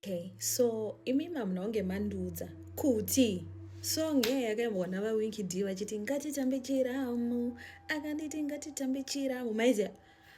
Okay, so imima mnonge mandudza kuti song yakambona VaWinky D vachiti ngatitambe chiramu akanditi ngatitambe chiramu maiziya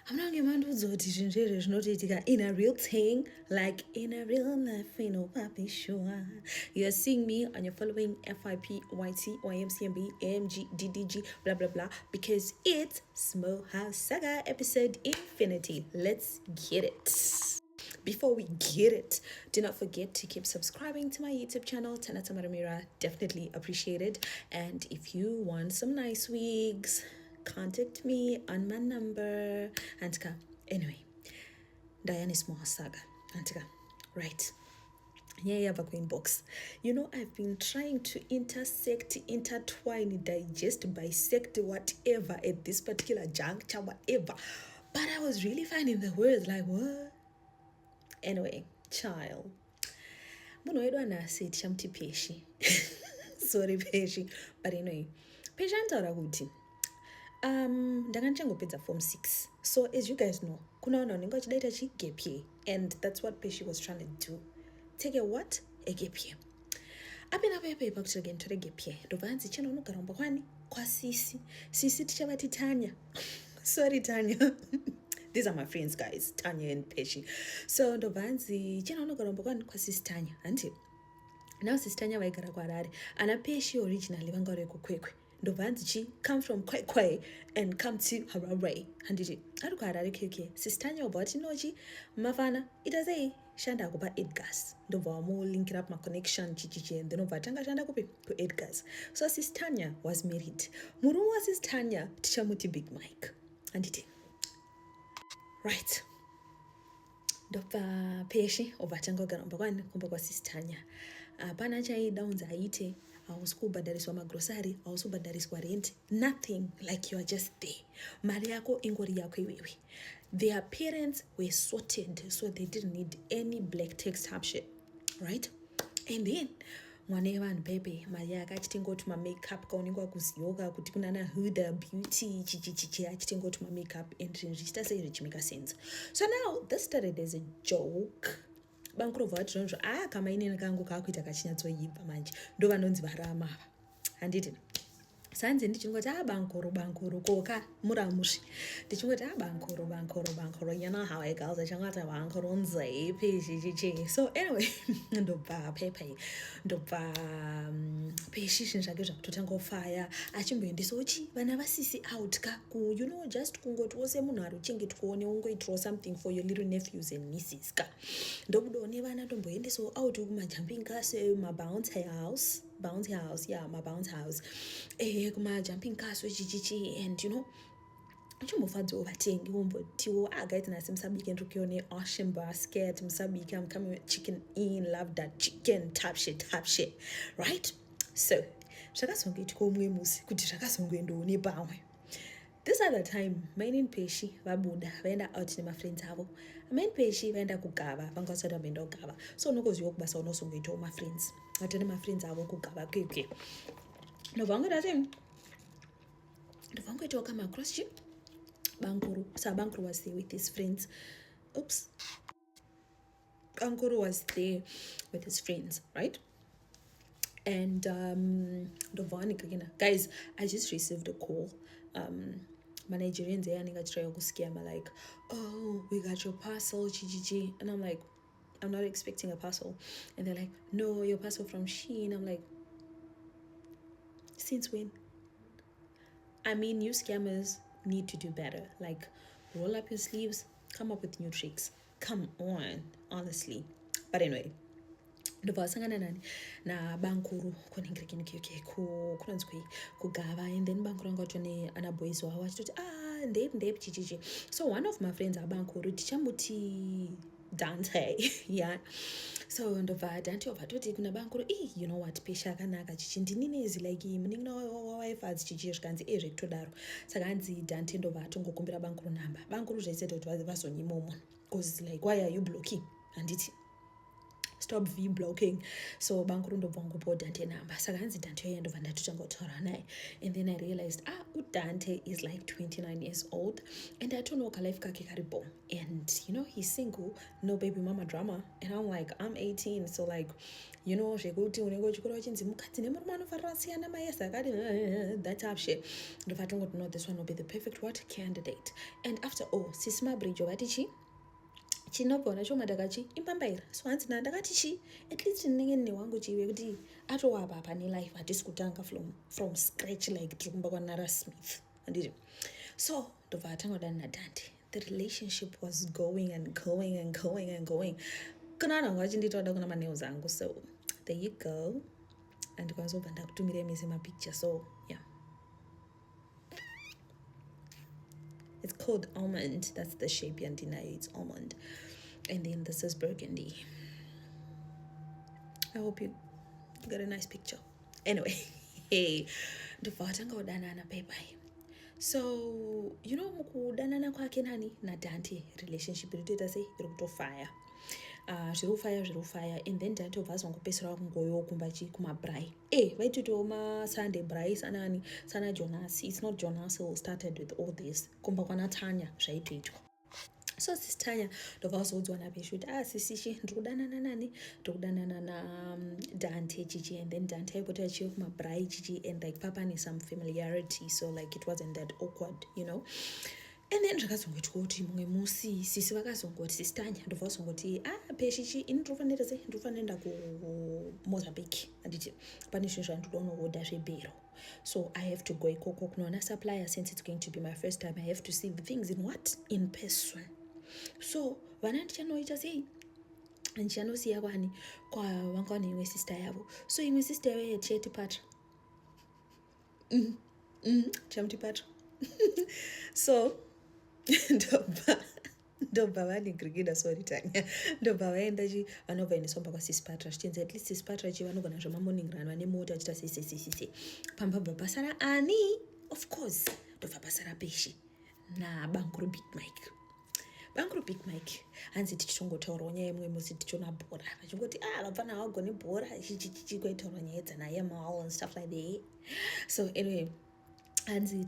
hamunange mandudza kuti zvinhu zvezvo zvinotoitika in a real thing, like in a real life, you know, papi sure. You're seeing me and you're following FIPYTYMCMB AMG DDG blah blah blah because it's Small House Saga episode Infinity. Let's get it. Before we get it, do not forget to keep subscribing to my YouTube channel, Tanata Maramira. Definitely appreciated. And if you want some nice wigs, contact me on my number. Antika. Anyway, Diane Small Saga. Antika. Right. Yeah, inbox. You know, I've been trying to intersect, intertwine, digest, bisect, whatever at this particular juncture, whatever. But I was really finding the words like, what? Anyway, child. Muno wedu anasi tichamuti peshi. Sorry peshi. But anyway, peshi antaura kuti. Ndanga ndichangopedza form 6. So as you guys know, kuna vanhu vanenge vachidaita gap year. And that's what Peshi was trying to do. Take a what? A gap year. Apena pepa kuti again tore gap year. Ndobva hanzi chena unogara umba kwani? Kwa sisi. Sisi tichavati Tanya. Sorry Tanya. These are my friends, guys, Tanya and Peshi. So ndobvanzi chena unogara umba kwani? Kwa sisi Tanya. Hanti. Now sis Tanya vaigara kwaRare. Ana Peshi originally vanga vari kuKwekwe. Ndobvanzi chi come from Kwekwe and come to Harare. Handiti. Ari kwaRare KK. Sis Tanya ubati nochi mafana itazei shanda kupa Edgar's. Ndobva wamu link up my connection chichichi and then uvatanga shanda kupi ku Edgar's. So sis Tanya was married. Muru was sis Tanya tichamuti Big Mike. Handiti. Right. Ndobva Peshi uvatanga kugara umba kwani kumba kwa sis Tanya. Pana chaida unza aite. Hausi kubhadhariswa magrosari, hausi kubhadhariswa rent, nothing, like you are just there. Mari yako ingori yako iwewe. Their parents were sorted, so they didn't need any black text type shit, right? And then mwane vanhu pepe mari yake achitingoti makeup kaunengwa kuziyoka kuti kunana Huda Beauty chichichichi achitingoti makeup and zvichita sei zvichimeka sense. So now this started as a joke. Bankurova vatinonzvo kama inene kangu kakuita kachinyatsoibva manje ndo vanonzi varama ava handiti sanze ndichingoti bankuru koka muramusvi ndichingoti bankuru you know how I girls achangati bankuru nzei peshi. So anyway ndobva pepa ndobva peshi zvinhu zvake zvakutotanga kufaya achimboendesawo chi vana vasisi out ka ku you know just kungoti wose munhu ari uchengetwawo ungoitirawo something for your little nephews and nieces ka ndobudawo nevana tomboendesawo out kumajumping castle mabounce house kuma-jumping castle chichichi and you know uchimbofadzawo vatengi wombotiwo guys nasi musabike ndiri kuione ocean basket musabike I'm coming with chicken in love that chicken type shit right. So zvakazongoitika umwe musi kuti zvakazongoendawo nepamwe. This other time main Peshi vabuda vaenda out nemafriends avo. Main Peshi vaenda kugava vanga vasati vamboenda kugava. So unokoziva kubasa unosongoitawo mafriends vatone mafriends avo kugava kwekwe ndovangoitawo kama cross trip Bankuru. So Bankuru was there with his friends. Bankuru was there with his friends, right? And guys, I just received a call. My Nigerians there and try to scam me like, oh, we got your parcel, GGG. And I'm like, I'm not expecting a parcel. And they're like, no, your parcel from Shein. I'm like, since when? I mean, you scammers need to do better. Like, roll up your sleeves, come up with new tricks. Come on, honestly. But anyway, ndovasangana nani na Bankuru kunengerekeni kunanzwi kugava and then Bankuru angatone ana boys wawo achitoti ndep chichichi. So one of my friends aBankuru tichamuti Dante yeah. So ndobva Dante wavatoti kuna Bankuru you know what Pesha akanaka chichi ndininezi like muningina waifadzi chichi zvikanzi zvekutodaro saka hanzi Dante ndobva atongokumbira Bankuru namba. Bankuru zvaiseta kuti vazonyimomo because like why are you blocking handiti. stop v-blocking. So bankuru ndobva ngopawo Dante number. Saka hanzi Dante yoyo ndobva ndatotanga kutaura naye. And then I realized, Dante is like 29 years old. And I don't know life kake karibo. And, he's single, no baby mama drama. And I'm like, I'm 18, so like, zvekuti unenge uchikura uchinzi mukadzi nemurume anofarira siyana maesa akati that type shit. Ndobva tongoti no, this one will be the perfect candidate. And after all, sisi mabridge ovati chi chinobva nachoma ndakachi impambaira. So hanzi ndakati chi at least ndinenge nne wangu chiwe kuti atowapa pane life hatisi kutanga from scratch like tiri kumba kwanara Smith. Anditi. So ndobva atanga kudana naDante. The relationship was going and going and going and going. Kana vanhu vachinditoda kuna maneo zangu. So there you go. And kwanzobva ndakutumira mese mapicture. So yeah, it's called almond. That's the shape yandinayo. It's almond. And then this is burgundy. I hope you got a nice picture. Anyway, hey, ndobva watanga kudanana bye. So mukudanana kwake nani naDante relationship iritoita sei iri kutofaya. Zvirufaya. And then Dante obva azongopesera kungoyo kumba kumabrai. Vaitoitawo maSunday brai sana Jonas. It's not Jonas who started with all this. Kumba kwana Tanya zvaitoitwa. So sis Tanya ndobva wazoudzwa napesho kuti sisishi ndiri kudanana nani, ndiri kudanana naDante chichi. And then Dante aipota achiuya kumabrai chichi, and like papa ne some familiarity, so like it wasn't that awkward. And then zvakazongoitwa kuti mumwe musi sisi vakazongoti sisi Tanya ndobva wazongoti peshichi ini ndinofanira sei ndinofanira kuMozambique. Anditi pane zvinhu zvandinoda kunoda zvebhero. So I have to go ikoko kunoona supplier, since it's going to be my first time. I have to see the things in person. So vana ndichanoita sei ndichanosiya kwani kwavanga neimwe sister yavo. So imwe sister yavo yetipatra chamutipatra. So ndobva vanegirigida, sorry Tanya, ndobva vaenda vanobva inesomba kwasisipatra zvichinzi at least sisipatra chi vanogona zvamamorning run vane mota vachita sese pambabva pasara ani, of course ndobva pasara peshi nabankuru Big Mike. Hanzi tichitongotaurawo nyaya imwe musi tichiona bhora vachingoti vabvana vagone bhora chichikoitaura nyaya dzanaye mall and stuff like that. So anyway, hanzi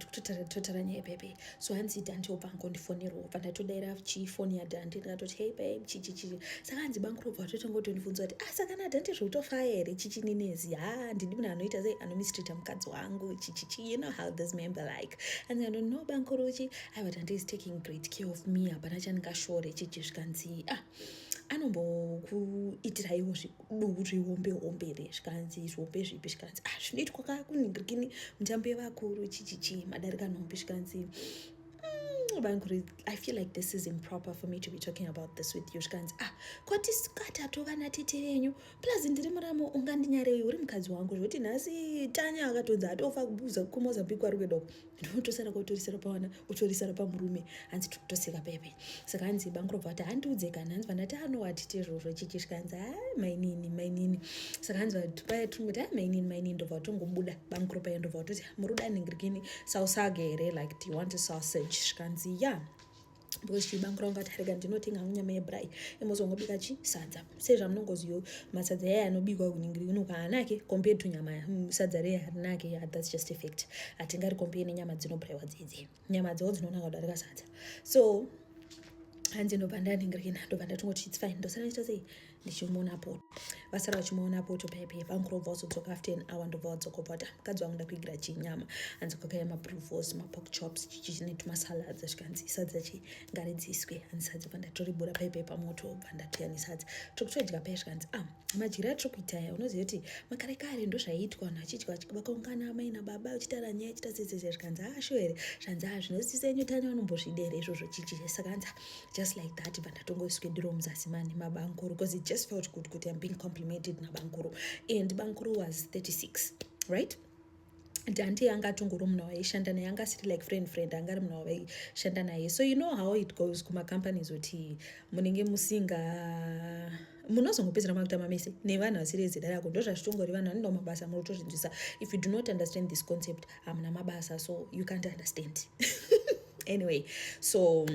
totara nyaya pepe. So hanzi Dante obva angondifonerawo, obva ndatodaira chifoni yaDante ndikatoti hey babe chichi. Saka hanzi bankuru obva vatotongotondibvunza kuti saka naDante zvekutofaya here chichi ninezi. Ndidi munhu anoita sei anomistreata mukadzi wangu chichi. You know how this member like. And I don't know bankuruchi. But Dante is taking great care of me. Hapana chandingashore chichi zvikanzi anombokuitiraiwo zviduku zvihombehombe zvikanzi zviombe zvipi zvikanzi zvinoitwa kuningirikini mitambo yevakuru chichichi madarika nhombe zvikanzi I feel like this is improper for me to be talking about this with you. Zvikanzi kwatisukati atova natete venyu plus ndiri muramo ungandinyarewi uri mukadzi wangu zvekuti nhasi Tanya akatonzi atofa kubuza kuMozambique ari kuenda uko ndinotosara kutorisira pavana utorisira pamurume. Hanzi tikutoseka pepe. Saka hanzi bankuru obva kuti handiudze kana hanzi vandati anowatite izvozvo chichi zvikanzi mainini. Saka hanzi paya tingoti mainini ndobva tongobuda bankuru paya ndobva kutoti muruda ningirikini Saga here, like do you want a sausage zvikanzi yeah, because chibankuru angati rega ndinotenga nyama yebrai imozongobika sadza sezvamunongoziva masadza yaya anobikwa kuningirikini ukaanake compared to nyama sadza reya harinake. Yeah, that's just a fact. Hatingari compare nenyama dzinobraiwa dzidzi, nyama dzawo dzinonaka kudarika sadza. So hanzi ndobva ndaningirikina ndobva ndatongoti it's fine. Ndosara ndichita sei ndichimuonapo vasara vachimuonapo topepe bankuru obva wazodzoka after an hour ndobva wadzokopota mukadzi wangu ndakuigira chinyama. Hanzi kwakaya mabruvos mapork chops chichi netumasalads zvikanzi sadza chi ngaridziswe. Hanzi sadza bva ndatoribura pepe pamoto bva ndatoya nesadza tokutodya paya zvikanzi madyiro atiri kuita aya unoziva kuti makare kare ndo zvaiitwa vanhu vachidya vakaungana amai nababa vachitaura nyaya chita sezeze zvikanzi sure here zvanzi zvinosisa enyu Tanya vanombozvidera izvozvo chichi. Saka hanzi just like that bva ndatongoswedero muzasi mani mabankuru because it just felt good kuti I'm being complimented nabankuru. And bankuru was 36, right? Dante anga tongoro munhu waishanda naye anga asiri like friend angari munhu waishanda naye. So you know how it goes kumacompanies kuti munenge munozongopedzera makuita mamese nevanhu vasiri vezera rako. Ndo zvazvitongori vanhu vanenda mabasa muri kutozvinzwisa. If you do not understand this concept hamuna mabasa, so you can't understand. Anyway, so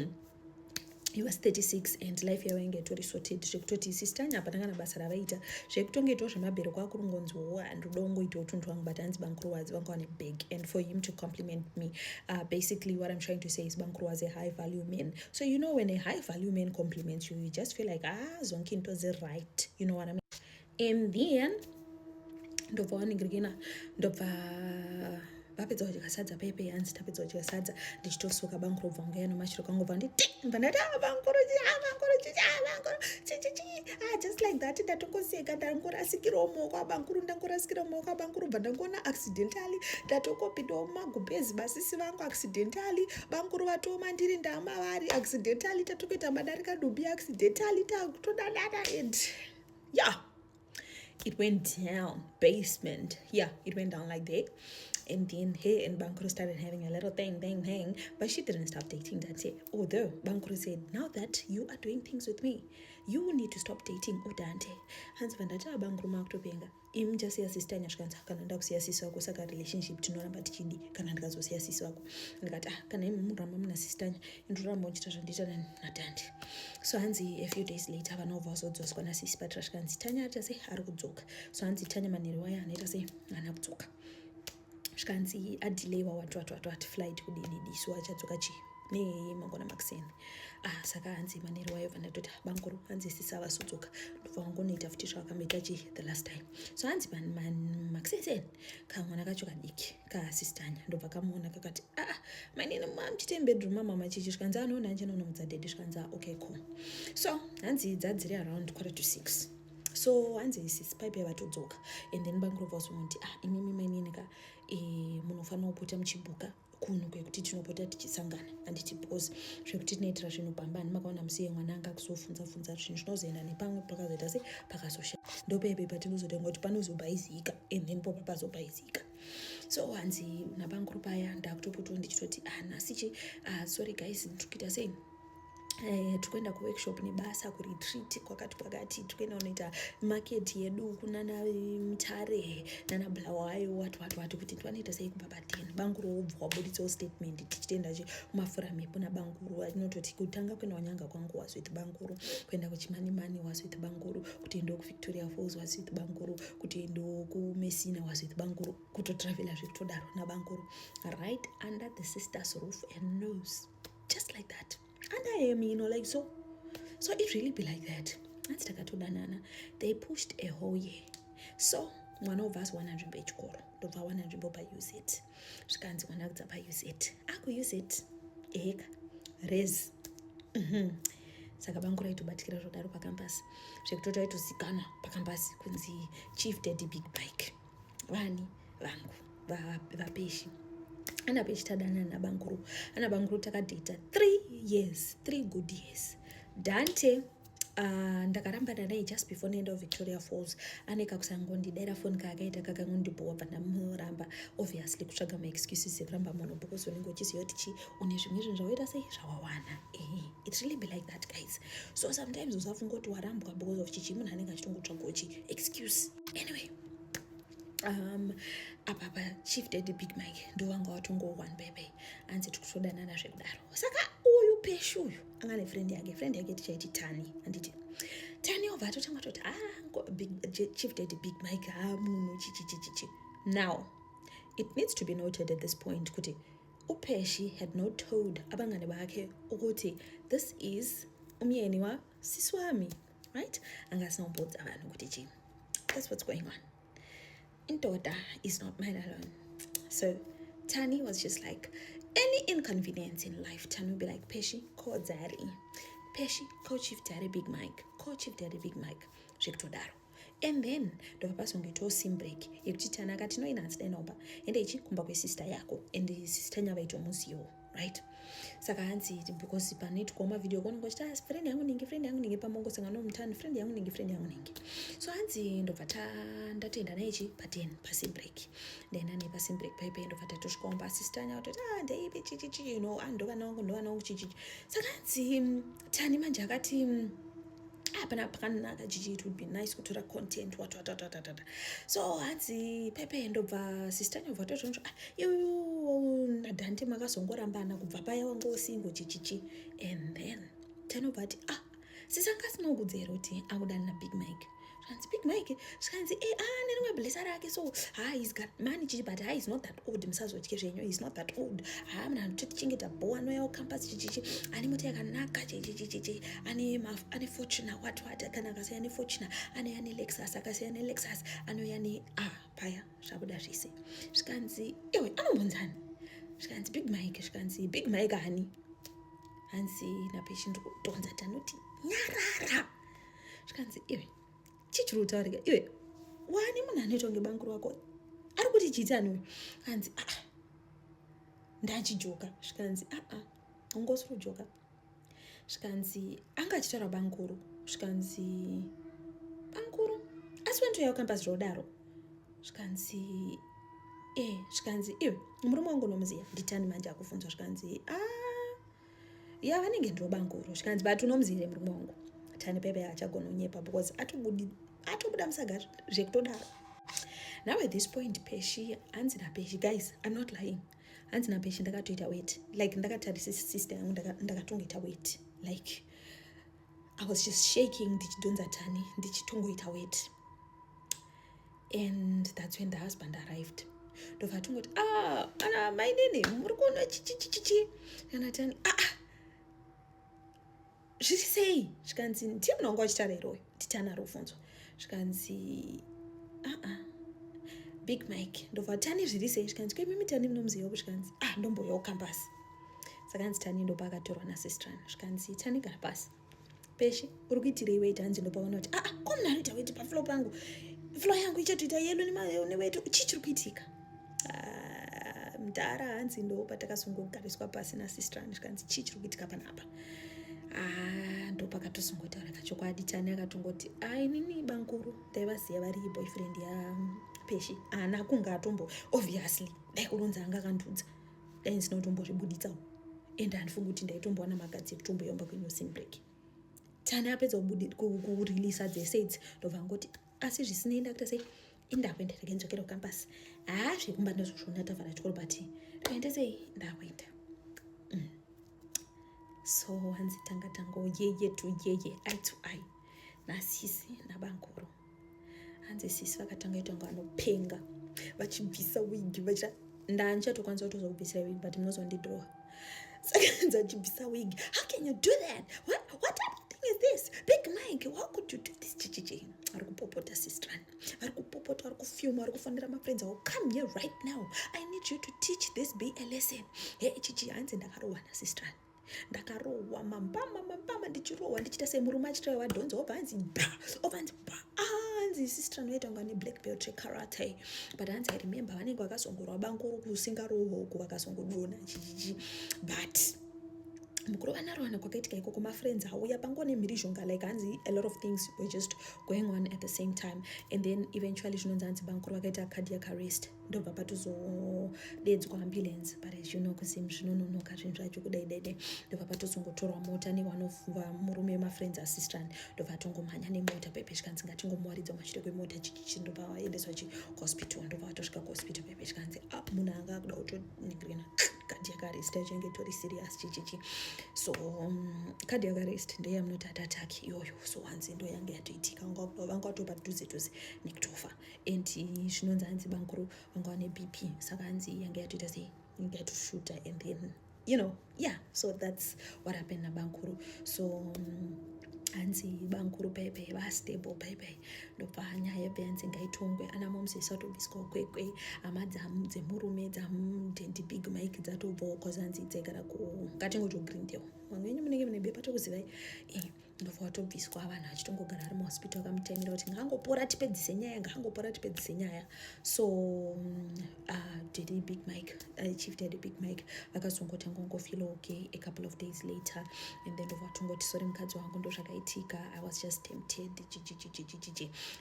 he was 36 and life yavo yange yatori sorted zvekutoti sistanya apa tanga nabasa ravaita zvekutongeitawo zvemabereko akurungonziwo handodawo ngoitawo tuntu wangu but hanzi bankuru vangu ane big and for him to compliment me basically what I'm trying to say is bankuru was a high value man. So you know when a high value man compliments you, you just feel like zonke into the right, you know what I mean. And then ndobva waningirikina ndobva vapedza kudya sadza pepe hanzi tapedza kudya sadza ndichitosuka bankuru bva munga yanomashiro kwangu bva ndati bankuru just like that ndatongoseka ndangorasikirawo maoko abankuru bva ndangona accidentally ndatokopindawo mumagubhezi basisi vangu accidentally bankuru vatoma ndiri ndamavari accidentally tatokuita madarika dubi accidentally takutodanana and yeah, it went down, basement. Yeah, it went down like that. And then her and Bankuru started having a little thing. But she didn't stop dating that day. Although Bankuru said, now that you are doing things with me, you need to stop dating Udante. Hans vandata Bankuru makutopenga. Imjasiya sister nyashkanza kana nda kusiya sisi wako saka relationship tinoramba tichidi kana ndikazosiya sisi wako. Ndikati kana muramba muna sister ndoramba uchita zvandita natandi. So hanzi a few days later vanobva vazodzoswa nasisi patrashkanzi Tanya atase ari kudzoka. So hanzi Tanya maneri waya anoita se ana kudzoka. Shkanzi adilewa watu flight kudidi so achadzoka chi nemangona makuseni saka hanzi maneri wayo vandatoti bankuru hanzi sisa vasodzoka ndobva vangonoita futi zvavakamuita chi the last time. So hanzi makuseni kamwana kacho kadiki kaasistanya ndobva kamuona kakati manini mamchite bedroom mama chichi shkanzi anoona anchinonomudza dedi shkanzi okay cool. So hanzi dzadziri around 5:45. So hanzi sisi paipe vatodzoka and then bankuru vazomuti imimi mainineka munofanira kupota muchibuka kunhu kwekuti tinopota tichisangana handiti because zvekuti tinoitira zvinhu pambani makaona musiye mwana anga kuzofunza zvinhu zvinozoenda nepamwe pakazoita se pakazosha ndopeipe patinozotenga kuti panozobhaizika and then popa pazobhaizika. So hanzi nabankuru paya ndakutopotawo ndichitoti nasichi sorry guys ndikuita sei tukuenda kuworkshop nebasa kuretreat kwakati tukuenda unoita market yedu kunana Mutare nana Bulawayo watu kuti twanoita sei kubaba 10 bankuru obva wabuditsawo statement tichitenda chi kumafura mepo nabankuru anototi kutanga kwenda wanyanga kwangu was with bankuru kwenda kuchimani was with bankuru kutienda kuVictoria Falls was with bankuru kutienda kuMessina was with bankuru kutotravela zvitodaro nabankuru right under the sister's roof and knows just like that. And I am, like so it really be like that. That's takatodanana. They pushed a whole year. So one of us 100 page koro. Dova 100 boba use it. Shkanzi wanagza pa use it. Aku use it. Eka. Res. Saka bankura itobatikira zvodaro pa campus. Zvekutota itozikana pa campus kunzi Chief Daddy Big Bike. Vani vangu vapeshi. Ana pechitadana nabankuru takadata 3 good years. Dante ndakarambana naye just before naenda Victoria Falls aneka kusangondidaira phone kaakaita kakangondibowa pandamuramba obviously kutsvaga maexcuses ekuramba munhu because unenge uchiziva kuti chi une zvimwe zvinhu zvawaita sei zvawawana it really be like that guys. So sometimes usafunga kuti warambwa because of chichi munhu anenge achitongotsvagawo chi excuse anyway. Apapa Chief Daddy Big Mike ndovanga watongo one baby anzi tikutodanana zvekudaro saka uyu peshu uyu angane friend yake tichaiti Tani anditi Tani obva atotanga toti Chief Daddy Big Mike munhu chichi. Now it needs to be noted at this point kuti upeshi had not told abangane bakhe ukuthi this is umyeni wa sisi wami right angasinombodza vanhu kuti chi that's what's going on. Daughter is not mine alone. So Tani was just like any inconvenience in life, Tani would be like Peshi, call Daddy. Peshi, call Chief Daddy Big Mike. Call Chief Daddy Big Mike. Shekutodaro. And then the papa songeto sim break. Yekuti Tani akati no inansi nomba. Ende ichi kumba kwe sister yako. Ende sister nyavaito musio. Right? Saka hansi because paneti koma video kono ngochita friend yangu ningi pamongo sanga no mtani friend yangu ningi. So hansi ndovata ndatenda naichi pa 10 pa break. Then ane pa break paipe ndovata toshikomba sister nya kuti ndeibe chichi you know andova nangu chichi. Saka hansi Tani manje akati apana pakanaka chichi it would be nice kutora content what. So hansi pepe ndobva sister nya vato tonjo you nadante makazongorambana kubva paya wangu single chichichi and then tanobva ati sisangasinokudza here kuti akudani nabig mike. Zvikanzi big mike zvikanzi nerimwe blesa rake, so he's got money chichi, but he's not that old, musazotye zvenyu, he's not that old. Munhu anototichengeta bho anouya kucampus chichichi, ane mota yakanaka chichichichi, ane fortuna what kana akasiya nefortuna, anouya nelexus, akasiya nelexus anouya ne paya zvakuda zvise. Zvikanzi iwe anombonzani? Zvikanzi big mike, zvikanzi big mike hani? Hanzi napeshi ndikutonza tanoti nyarara. Zvikanzi iwe chichiri kutaurika, iwe wani munhu anoitwa ngebanguru wako ari kuti chiitani uyu? Hanzi ndachijoka. Zvikanzi ungosiri kujoka. Zvikanzi anga achitaura banguru. Zvikanzi banguru asi wantoyawo campus zvodaro. Zvikanzi zvikanzi iwe murume wangu unomuziya? Nditani manje akufunzwa? Zvikanzi vanenge ndo banguru. Zvikanzi but unomuziya murume wangu? Tani pepe achagona unyepa because atobuda musaga zvekutodaro. Now at this point peshi, hanzi napeshi, guys I'm not lying, hanzi napeshi ndakatoita weight, like ndakatarisa sister yangu ndakatongoita weight, like I was just shaking ndichidonza tani ndichitongoita weight. And that's when the husband arrived. Ndobva tongoti ana mainini muri kuona chichichichi kana tani zviri sei? Zvikanzi ndiye munhu wangu achitaura iroyo, nditani ari kufunzwa? Zvikanzi big mike. Ndobva tani zviri sei? Zvikanzi kwemimi tani munomuzivawo? Zvikanzi ndomboyawo campus. Saka hanzi tani ndobva akatorwa nasistran. Zvikanzi tani gara pasi. Peshi uri kuitirei weight? Hanzi ndopaona kuti ko munhu anoita weight pafloor pangu, floor yangu ichatoita yelo neweight, chichiri kuitika? Mudhara hanzi ndopa takasungogariswa pasi nasistran. Zvikanzi chichiri kuitika panapa? Ndopakatosongotaura chokwadi. Tani akatongoti inini banguru ndaivaziva vari boyfriend yapeshi, nakunga atombo obviously dai kuronza anga akandudza, dai ndinotombozvibuditsawo, ende handifungi kuti ndaitombowana magadzi ekutomboyomba kwenyusin break. Tani apedza kureleasa dzese idzi ndobva ngoti asi zvisinei ndakuita sei, indakuenda rekendzokera kucampus. Zvekumba ndozvozvona tavhara chikoro but rekuenda sei, ndakuenda. So hanzi tanga yeye to yeye, eye to eye, nasisi nabanguru. Hanzi sisi vakatanga itonga vanopenga vachibvisa wigi, ndanchatokwanisa kutozokubvisira wigi but munozondidrowa. Saka hanzi achibvisa wigi, how can you do that? What type of thing is this? Big Mike, how could you do this? Chichichi vari kupopota sistran, vari kupopota, vari kufyuma, vari kufanira mafriends avo, come here right now, I need you to teach this be a lesson. Chichi hanzi ndakarohwa nasistran, ndakarohwa mambama ndichirohwa ndichita semurume achitaura wadhonza, obva hanzi hanzi sister anoita ngane black belt rekarate, but hanzi I remember vanenge vakasongorwa banguru kusingarohwa uku vakasongodona chichichi, but mukuru narohwana kwakaitika ikoko mafriends auya pangone mhirizhonga, like hanzi a lot of things were just going on at the same time, and then eventually zvinonzi hanzi banguru vakaita cardiac arrest, ndobva patozodedzwa ambulance, but as you know kusim zvinononoka zvinhu zvacho kudaidai, ndobva patozongotorwa mota ne1 of murume wemafriends assistant, ndobva tongomhanya nemota pepe zvikanzi ngatingomuwaridza mashire kwemota chichichi, ndobva vaendeswa kuhospital, ndobva vatosvika kuhospital pepe zvikanzi munhu anga akuda kutoningirina cardiac arrest achinge tori serious chichichi. So cardiac arrest ndeyamunoti heart attack iyoyo, so hanzi ndo yange yatoitika, vanga vatopa dhuze nekutofa, and zvinonzi hanzi banguru vanga vane BP, saka hanzi yange yatoita sei, yange yatoshuta, and then so that's what happened nabanguru. So hanzi banguru pepe vastable pepe, ndobva nyaya yabve hanzi ngaitongwe, ana momsesi atobviswa kwekwe, hama dzemurume dzamudendi big mike dzatobvawo cause hanzi dzaigara ngatingoto Greendale, vamwe venyu munenge mune bepa tokuzivai, ndobva watobviswa, vanhu vachitongogara ari muhospital vakamutaimira kuti ngangopora tipedzise nyaya. So Daddy Big Mike, Chief Daddy Big Mike vakazongotanga ngofeel okay a couple of days later, and then ndobva watongoti sorry mukadzi wangu ndozvakaitika, I was just tempted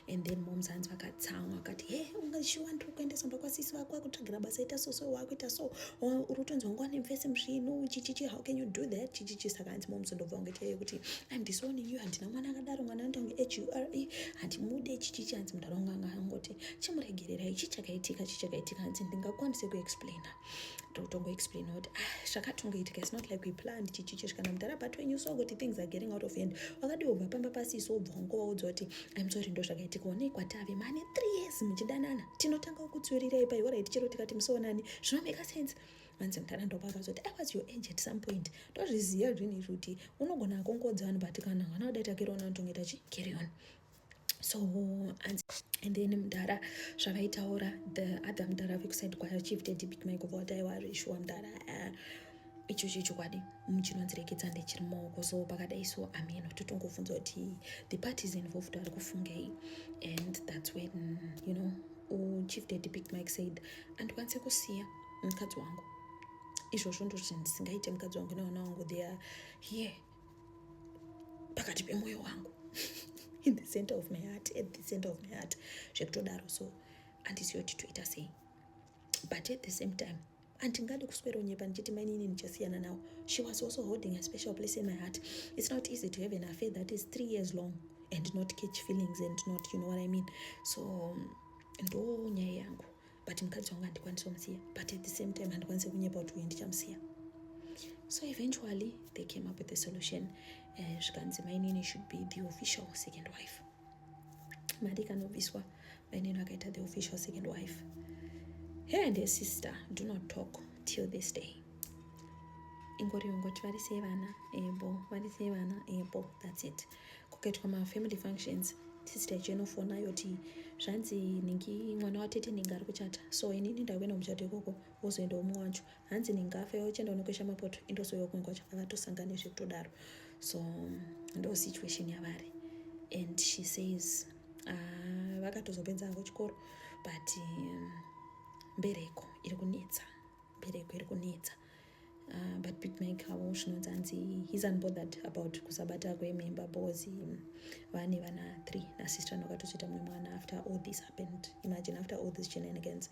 and then moms hanzi vakatsamwa vakati ungashuwa ndiri kuendesa ndokwasisi vako akutsvagira basa ita so wakuita so uri kutonzwa nguva nemvese muzvino chichichi, how can you do that chichichi. Saka hanzi moms ndobva ungetiyayo kuti I'm disowning you, handina mwana akadaro, mwana andangu HURE, handimude chichichi. Hanzi mudhara wanga kuti chimuregererai chichakaitika hanzi ndingakwanise kuexplaina. Ndotongoexplaina kuti zvakatongoitika, it's not like we planned chichichi kana mudhara but when you saw kuti things are getting out of hand wakadiwa ubva pamba pasiso ubva wangovaudza kuti I'm sorry ndo zvakaitika onei kwatave mane 3 years muchidanana tinotanga kukutsiurirai paihorai chero tikati musoonani zvinomeka sense. Manzi mudhara ndopakazoti I was your age at some point. Ndozviziva zvinhu kuti unogona akongodza vanhu but kana vana vadaita kerona unotongoita chi carry on. So and then mudhara zvavaitaura the other mudhara vekusaidi kwachief daddy big mike voti aiwarishuwa mudhara ichocho chokwadi muchinonzirekedza ndechiri maoko. So pakadai so ameno totongobvunza kuti the parties involved ari kufungei, and that's when chief daddy big mike said andikwanise kusiya mukadzi wangu, izvozvo ndozvo ndisingaite mukadzi wangu nevana vangu, they are here pakati pemwoyo wangu in the center of my heart, at the center of my heart zvekutodaro. So handisiyo kuti toita sei, but at the same time handingadi kuswera unyepa ndichiti mainini ndichasiyana nawo. She was also holding a special place in my heart. It's not easy to have an affair that is 3 years long and not catch feelings and not, you know what I mean. So ndo nyaya yangu, but mukadzi wangu handikwanisa kumusiya, but at the same time handikwanisa kunyepa kuti uyu ndichamusiya. So eventually they came up with a solution. Zvikanzi mainini should be the official second wife. Mari kanobviswa mainini akaita the official second wife. Her and her sister do not talk till this day. Ingori ungoti varise vana ebo, that's it. Kukaitwa ma-family functions, sister ichinophona yoti zvanzi ningi mwana watete ninga ari kuchata, so inini ndawena muchato ikoko wozoenda umwe wacho, hanzi ninga afa yochenda unokwesha mapoto indosoyo kumwe kwacho, akatosangana nezvekutodaro. So ndo situation yavari, and she says vakatozopedza havo chikoro but mbereko iri kunetsa. But big mike havo zvinonzi hanzi he's unbothered about kusabata kwemember because vane vana 3 nasister vakatozoita mumwe mwana after all this happened. Imagine, after all these shenanigans,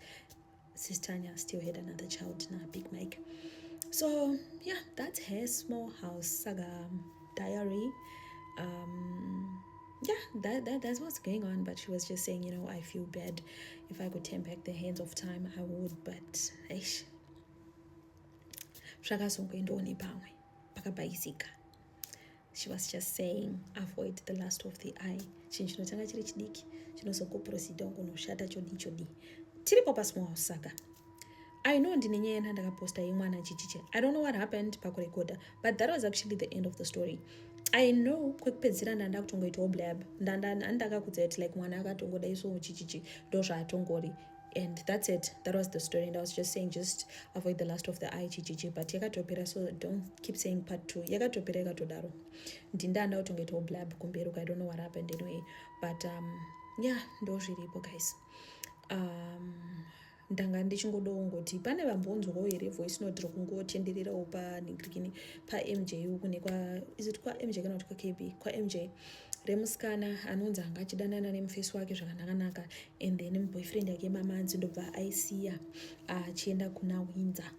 sister Anya still had another child na big mike. So yeah, that's her small house saga diary. Yeah, that's what's going on. But she was just saying, I feel bad. If I could turn back the hands of time, I would. But zvakazongoendoni pamwe pakabaisika. She was just saying, avoid the lust of the eye. Chinhu chinotanga chiri chidiki chinozogoprosida ungonoshata chodi. Tiripo pasmall house saga. I know ndine nyaya yandakaposta yemwana chichiche. I don't know what happened pakurekoda, but that was actually the end of the story. I know kwekupedzisira ndanda kutongoitawo blab ndakakudza kuti like mwana akatongoda iso chichichi ndo zvaatongori, and that's it. That was the story, and I was just saying just avoid the lust of the eye chichichi, but yakatopera, so don't keep saying part 2. Yakatopera yakatodaro ndindanda kutongoitawo blab kumberuka. I don't know what happened anyway, but yeah, ndo zviripo guys. Ndanga ndichingodawo ngoti pane vambonzwawo here voice note rokungotendererawo paMJ kune kwa MJ kana kuti kwa KB kwa MJ remusikana anonzi anga achidanana nemufesi wake zvakanaka, and then boyfriend yake mamanzi ndobva aisiya achienda kuna Windsor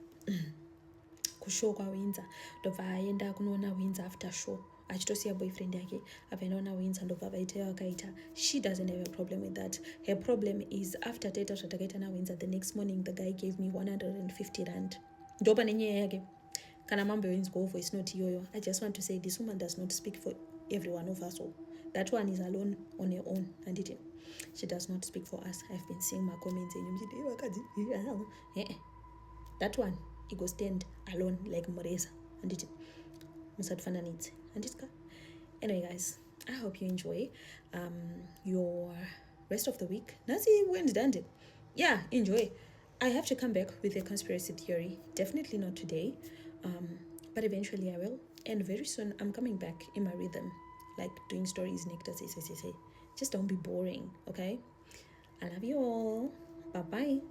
kushow kwa Windsor, ndobva aenda kunoona Windsor after show achitosiya boyfriend yake avainoona Windsor ndobva vaita vakaita. She doesn't have a problem with that. Her problem is after taita zvatakaita na Windsor, the next morning the guy gave me 150 rand. Ndo pane nyaya yake. Kana mamboinzwawo voice note iyoyo, I just want to say this woman does not speak for every one of us all. That one is alone on her own, and she does not speak for us. I've been seeing my comments and that one he go stand alone like Mureza, and musatfananidze. Anyway guys, I hope you enjoy your rest of the week. Nasi Wednesday. Yeah, enjoy. I have to come back with a conspiracy theory. Definitely not today, but eventually I will. And very soon I'm coming back in my rhythm, like doing stories, anecdotes. Just don't be boring, okay? I love you all. Bye-bye.